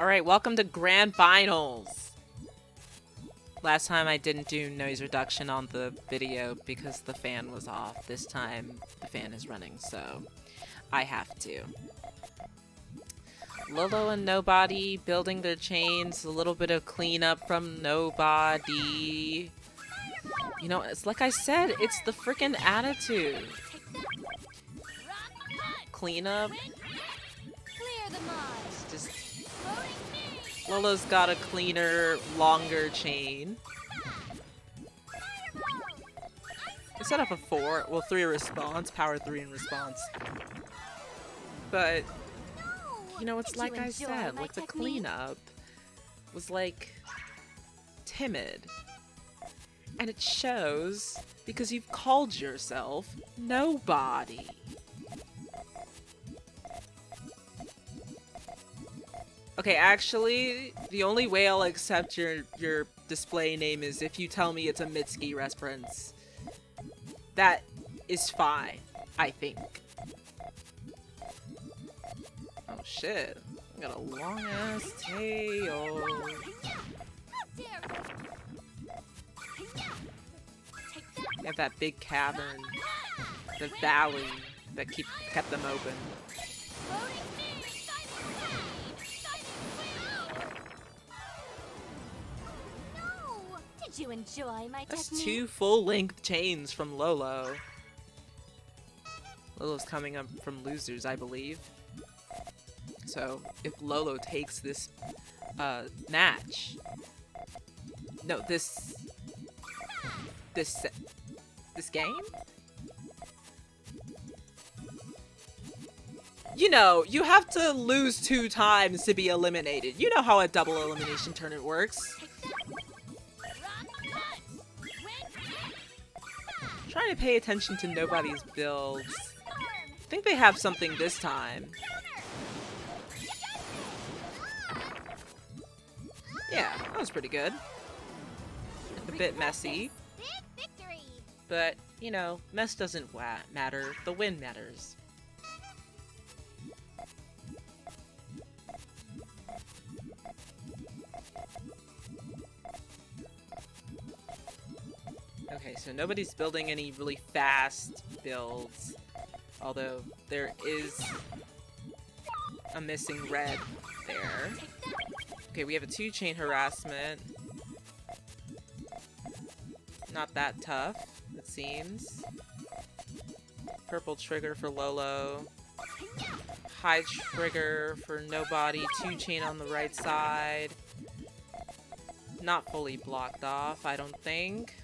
Alright, welcome to Grand Finals! Last time I didn't do noise reduction on the video because the fan was off. This time the fan is running, so I have to. Lolo and Nobody building their chains, a little bit of cleanup from Nobody. You know, it's like I said, it's the freaking attitude. Cleanup. Just Lolo's got a cleaner, longer chain. I set up a 4, well 3 response, power 3 in response. But, you know, it's like I said, like the cleanup was like timid. And it shows because you've called yourself Nobody. Okay, actually, the only way I'll accept your display name is if you tell me it's a Mitsuki reference. That is fine, I think. Oh shit, I got a long ass tail. You have that big cavern, the valley that kept them open. Did you enjoy my That's technique? 2 full-length chains from Lolo. Lolo's coming up from losers, I believe. So, if Lolo takes this match... No, this game? You know, you have to lose 2 times to be eliminated. You know how a double elimination tournament works. Trying to pay attention to Nobody's builds. I think they have something this time. Yeah, that was pretty good. A bit messy. But, you know, mess doesn't matter. The win matters. Okay, so nobody's building any really fast builds, although there is a missing red there. Okay, we have a 2-chain harassment. Not that tough, it seems. Purple trigger for Lolo. High trigger for Nobody. 2-chain on the right side. Not fully blocked off, I don't think.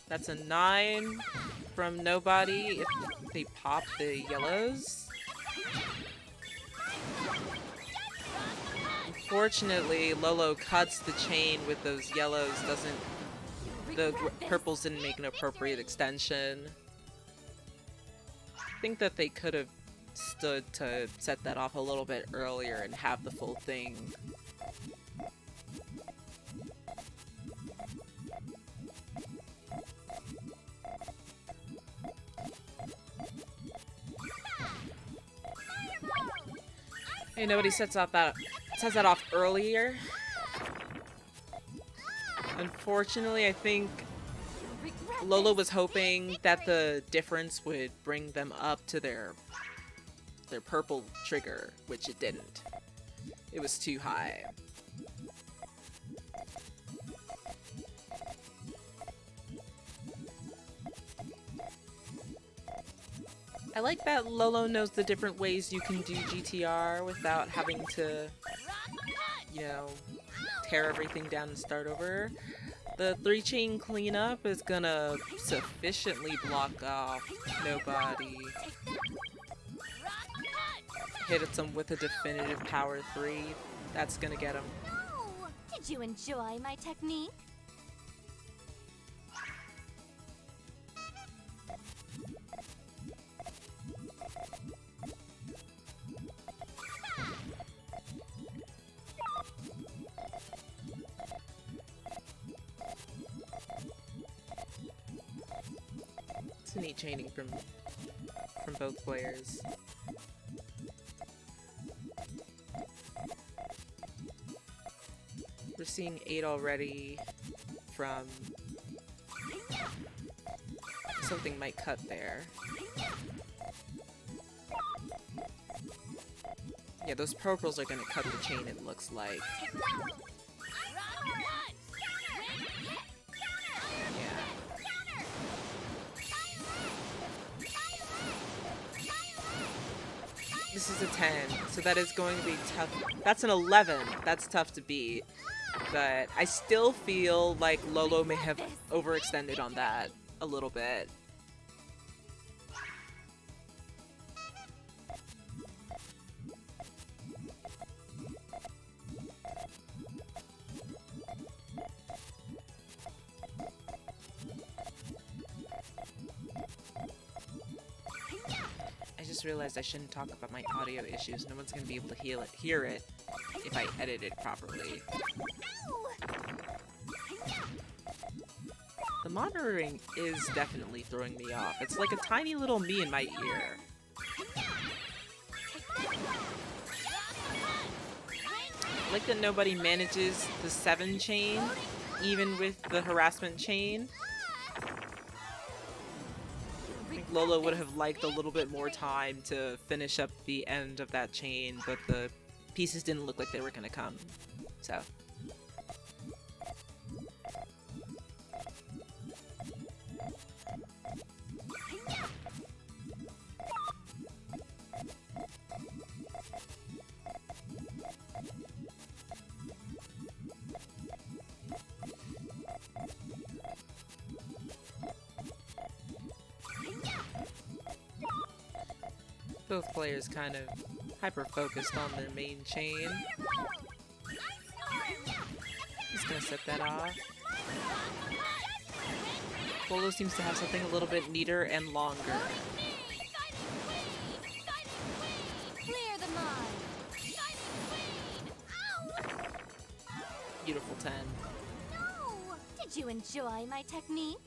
That's a 9 from Nobody if they pop the yellows. Unfortunately, Lolo cuts the chain with those yellows, the purples didn't make an appropriate extension. I think that they could have stood to set that off a little bit earlier and have the full thing. Hey, nobody sets that off earlier. Unfortunately, I think Lolo was hoping that the difference would bring them up to their purple trigger, which it didn't. It was too high. I like that Lolo knows the different ways you can do GTR without having to, you know, tear everything down and start over. The 3-chain cleanup is gonna sufficiently block off Nobody. Hit him with a definitive power 3. That's gonna get him. Oh, did you enjoy my technique? It's neat chaining from both players. We're seeing 8 already from... Something might cut there. Yeah, those purples are gonna cut the chain, it looks like. Yeah. This is a 10, so that is going to be tough. That's an 11. That's tough to beat. But I still feel like Lolo may have overextended on that a little bit. I just realized I shouldn't talk about my audio issues. No one's gonna be able to hear it if I edit it properly. The monitoring is definitely throwing me off. It's like a tiny little me in my ear. I like that nobody manages the 7 chain, even with the harassment chain. I think Lolo would have liked a little bit more time to finish up the end of that chain, but the pieces didn't look like they were gonna come, so. Both players kind of hyper-focused on their main chain. Just gonna set that off. Lolo seems to have something a little bit neater and longer. Beautiful 10. No! Did you enjoy my technique?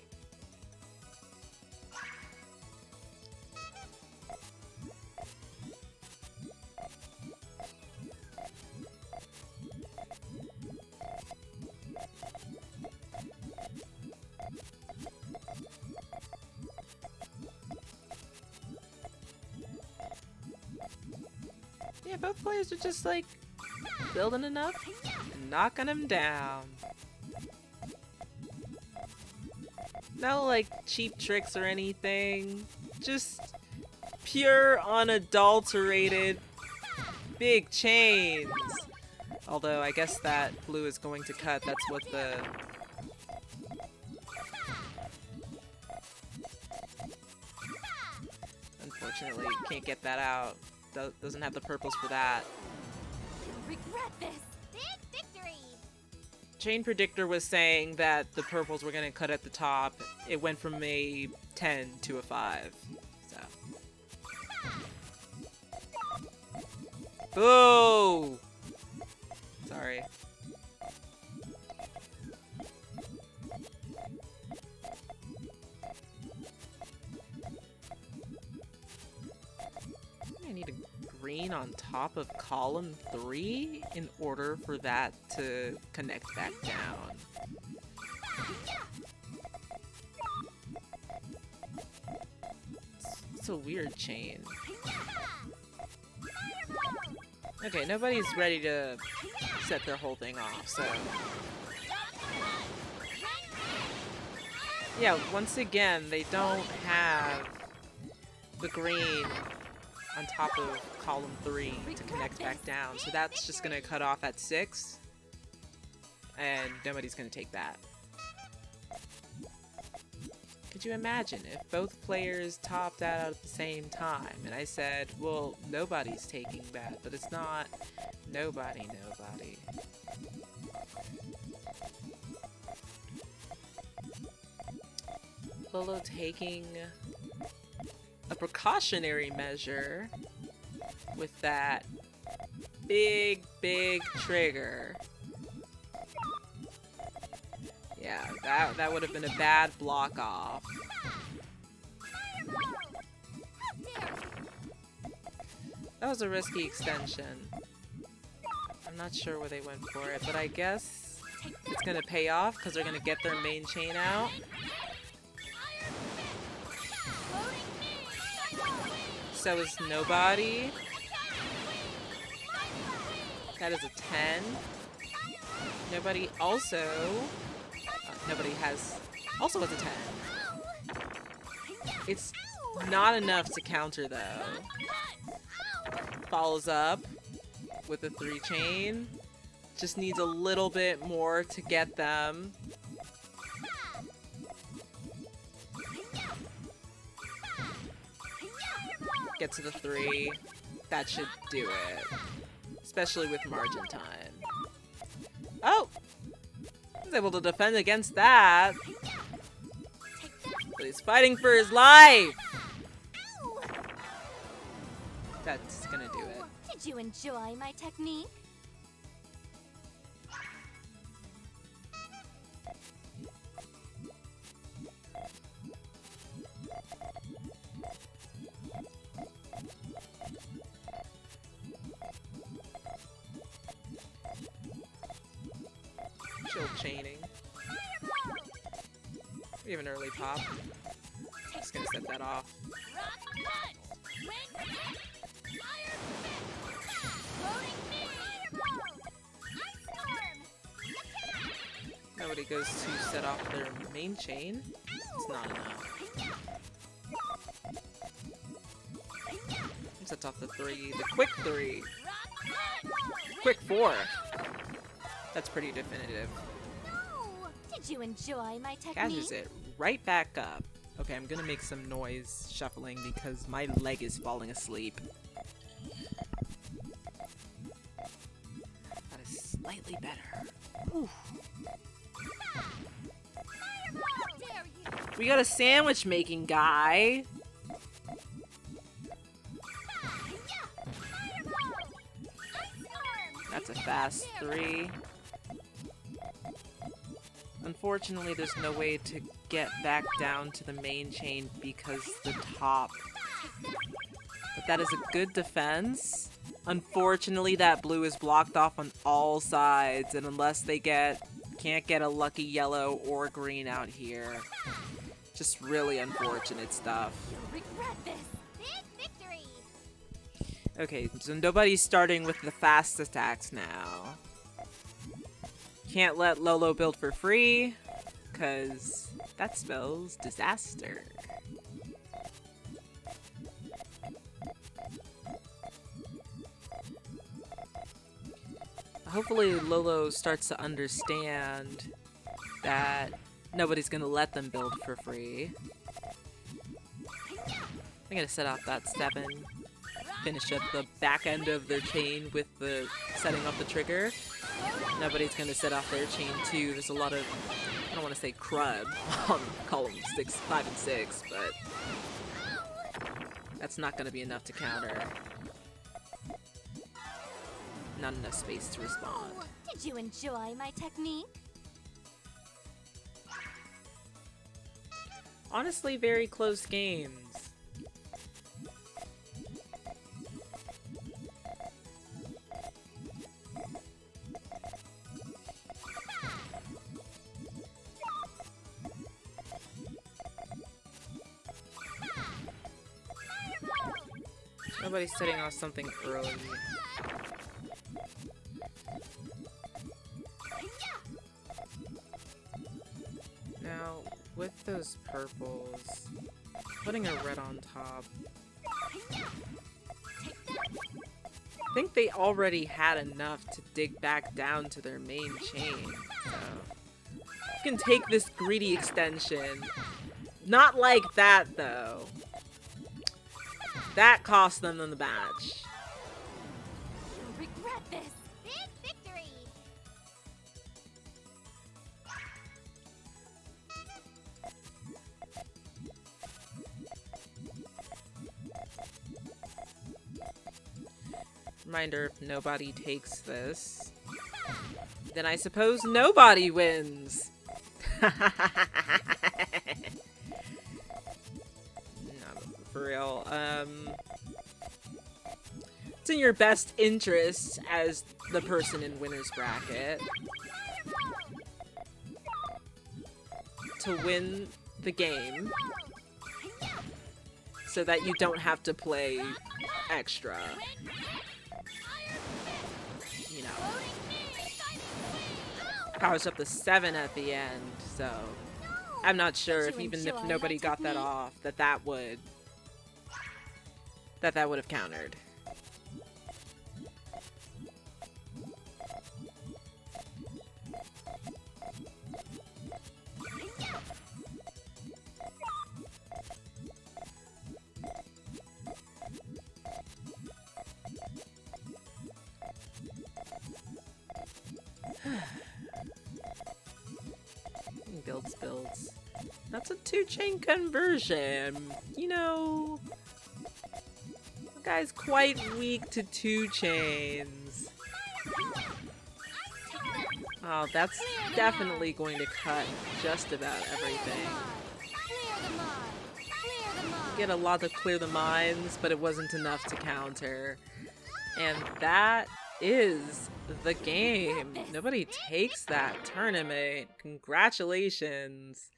Yeah, both players are just like building enough and knocking them down. No like cheap tricks or anything. Just pure unadulterated big chains. Although I guess that blue is going to cut. That's what the... Unfortunately, can't get that out. Doesn't have the purples for that. Regret this. Big victory. Chain Predictor was saying that the purples were going to cut at the top. It went from a 10 to a 5. So. Boo! Sorry. I need a green on top of column 3 in order for that to connect back down. It's a weird chain. Okay, nobody's ready to set their whole thing off, so... Yeah, once again, they don't have the green on top of column 3 to connect back down, so that's just gonna cut off at 6, and nobody's gonna take that. Could you imagine if both players topped out at the same time, and I said, well, nobody's taking that, but it's not nobody. Lolo taking a precautionary measure with that big trigger. Yeah, that would have been a bad block off. That was a risky extension. I'm not sure where they went for it, but I guess It's gonna pay off because they're gonna get their main chain out. So is nobody. That is a 10. Nobody also. Nobody has. Also has a 10. It's not enough to counter though. Follows up with a 3 chain. Just needs a little bit more to get them. Get to the 3. That should do it. Especially with margin time. Oh! He was able to defend against that. But he's fighting for his life! That's gonna do it. Did you enjoy my technique? Chill chaining. We have an early pop. Just gonna set that off. Nobody goes to set off their main chain. It's not enough. Sets off the 3. The quick 3. Quick 4. That's pretty definitive. No! Did you enjoy my technique? Catches it right back up. Okay, I'm gonna make some noise shuffling because my leg is falling asleep. That is slightly better. Whew. We got a sandwich making guy. That's a fast 3. Unfortunately, there's no way to get back down to the main chain because the top. But that is a good defense. Unfortunately, that blue is blocked off on all sides, and unless they can't get a lucky yellow or green out here. Just really unfortunate stuff. You'll regret this. Big victory. Okay, so nobody's starting with the fast attacks now. Can't let Lolo build for free, because that spells disaster. Hopefully Lolo starts to understand that nobody's gonna let them build for free. I'm gonna set off that 7. Finish up the back end of their chain with the setting off the trigger. Nobody's gonna set off their chain too. There's a lot of, I don't want to say crud on column 6, 5, and 6, but that's not gonna be enough to counter. Not enough space to respond. Oh, did you enjoy my technique? Honestly, very close games. Nobody's setting off something early. Now, with those purples, putting a red on top, I think they already had enough to dig back down to their main chain, so you can take this greedy extension. Not like that, though. That cost them the match. You'll regret this. Big victory. Reminder, if nobody takes this, then I suppose nobody wins. No, for real. It's in your best interest as the person in winner's bracket to win the game so that you don't have to play extra. You know. I was up to 7 at the end, so I'm not sure if even if nobody got that off, that would have countered. Builds. That's a 2-chain conversion. You know, the guy's quite weak to 2 chains. Oh, that's definitely going to cut just about everything. Get a lot to clear the mines, but it wasn't enough to counter. And that is the game. Nobody takes that tournament. Congratulations.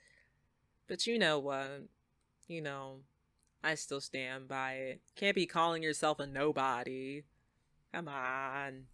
But you know what? You know, I still stand by it. Can't be calling yourself a nobody. Come on.